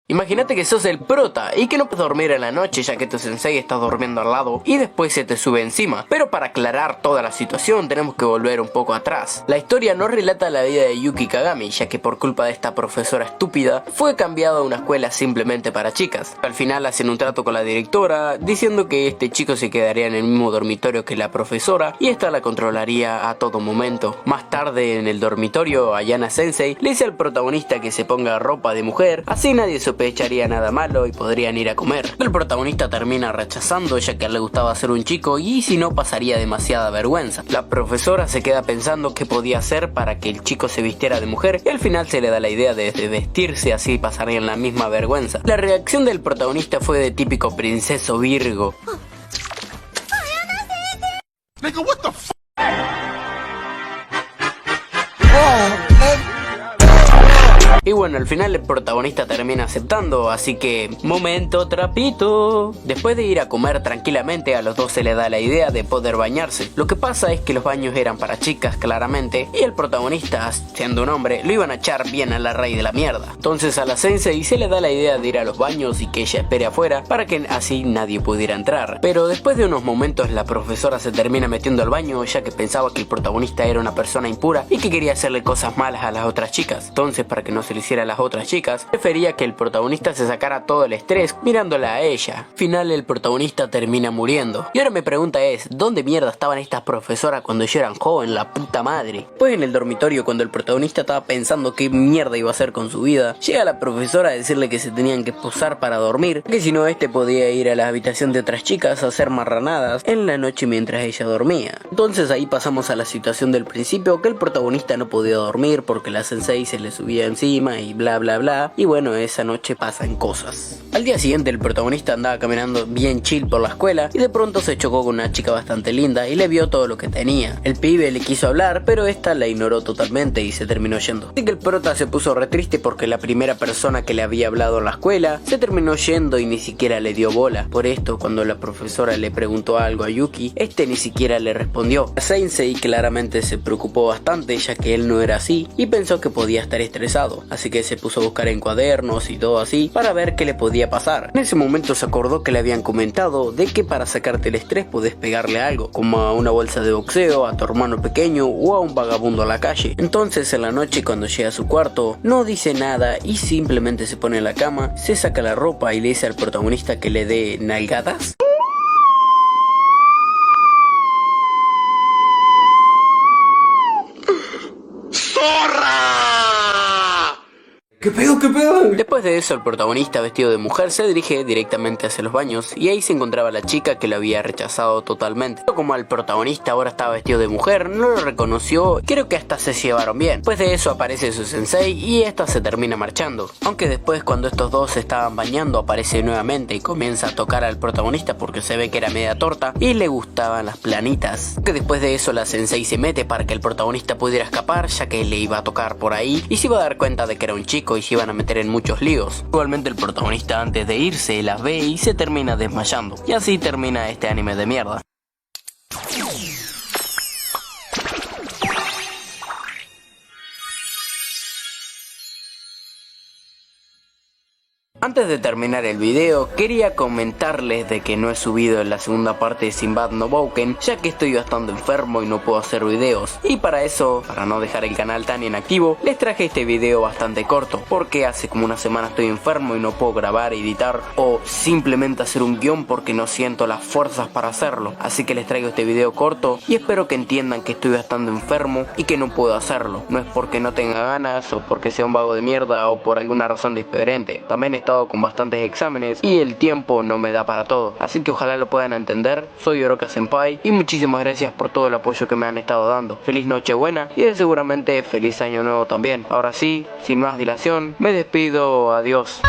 Imagínate que sos el prota y que no puedes dormir en la noche ya que tu sensei está durmiendo al lado y después se te sube encima. Pero para aclarar toda la situación tenemos que volver un poco atrás. La historia no relata la vida de Yuki Kagami, ya que por culpa de esta profesora estúpida fue cambiado a una escuela simplemente para chicas. Al final hacen un trato con la directora diciendo que este chico se quedaría en el mismo dormitorio que la profesora y esta la controlaría a todo momento. Más tarde en el dormitorio, Ayana Sensei le dice al protagonista que se ponga ropa de mujer, así nadie sospecharía nada malo y podrían ir a comer. El protagonista termina rechazando ya que a él le gustaba ser un chico y si no pasaría demasiada vergüenza. La profesora se queda pensando qué podía hacer para que el chico se vistiera de mujer y al final se le da la idea de vestirse así pasarían la misma vergüenza. La reacción del protagonista fue de típico princeso Virgo. Nigga, what the f? Y bueno, al final el protagonista termina aceptando, así que momento trapito. Después de ir a comer tranquilamente, a los dos se le da la idea de poder bañarse. Lo que pasa es que los baños eran para chicas claramente y el protagonista, siendo un hombre, lo iban a echar bien a la raíz de la mierda. Entonces a la sensei se le da la idea de ir a los baños y que ella espere afuera para que así nadie pudiera entrar. Pero después de unos momentos la profesora se termina metiendo al baño ya que pensaba que el protagonista era una persona impura y que quería hacerle cosas malas a las otras chicas. Entonces para que no se le hiciera a las otras chicas, prefería que el protagonista se sacara todo el estrés mirándola a ella. Al final el protagonista termina muriendo. Y ahora mi pregunta es, ¿dónde mierda estaban estas profesoras cuando yo era joven, la puta madre? Pues en el dormitorio cuando el protagonista estaba pensando qué mierda iba a hacer con su vida, llega la profesora a decirle que se tenían que posar para dormir, que si no este podía ir a la habitación de otras chicas a hacer marranadas en la noche mientras ella dormía. Entonces ahí pasamos a la situación del principio, que el protagonista no podía dormir porque la sensei se le subía encima y bla bla bla, y bueno, esa noche pasan cosas. Al día siguiente el protagonista andaba caminando bien chill por la escuela y de pronto se chocó con una chica bastante linda y le vio todo lo que tenía. El pibe le quiso hablar, pero esta la ignoró totalmente y se terminó yendo. Así que el prota se puso re triste porque la primera persona que le había hablado en la escuela se terminó yendo y ni siquiera le dio bola. Por esto, cuando la profesora le preguntó algo a Yuki, este ni siquiera le respondió. La sensei claramente se preocupó bastante ya que él no era así y pensó que podía estar estresado, así que se puso a buscar en cuadernos y todo así para ver qué le podía pasar. En ese momento se acordó que le habían comentado de que para sacarte el estrés podés pegarle algo, como a una bolsa de boxeo, a tu hermano pequeño o a un vagabundo a la calle. Entonces en la noche cuando llega a su cuarto no dice nada y simplemente se pone en la cama, se saca la ropa y le dice al protagonista que le dé nalgadas. ¿Qué pedo? ¿Qué pedo? Después de eso el protagonista vestido de mujer se dirige directamente hacia los baños y ahí se encontraba la chica que lo había rechazado totalmente. Pero como el protagonista ahora estaba vestido de mujer, no lo reconoció, creo que hasta se llevaron bien. Después de eso aparece su sensei y esta se termina marchando. Aunque después cuando estos dos se estaban bañando aparece nuevamente y comienza a tocar al protagonista porque se ve que era media torta y le gustaban las planitas. Aunque después de eso la sensei se mete para que el protagonista pudiera escapar ya que le iba a tocar por ahí y se iba a dar cuenta de que era un chico y se iban a meter en muchos líos. Igualmente el protagonista antes de irse las ve y se termina desmayando. Y así termina este anime de mierda. Antes de terminar el video, quería comentarles de que no he subido la segunda parte de Sinbad no Bouken, ya que estoy bastante enfermo y no puedo hacer videos. Y para eso, para no dejar el canal tan inactivo, les traje este video bastante corto, porque hace como una semana estoy enfermo y no puedo grabar, editar o simplemente hacer un guión porque no siento las fuerzas para hacerlo. Así que les traigo este video corto y espero que entiendan que estoy bastante enfermo y que no puedo hacerlo. No es porque no tenga ganas o porque sea un vago de mierda o por alguna razón diferente. También he estado con bastantes exámenes y el tiempo no me da para todo, así que ojalá lo puedan entender. Soy Oroka Senpai y muchísimas gracias por todo el apoyo que me han estado dando. Feliz Nochebuena y seguramente feliz año nuevo también. Ahora sí, sin más dilación, me despido, adiós.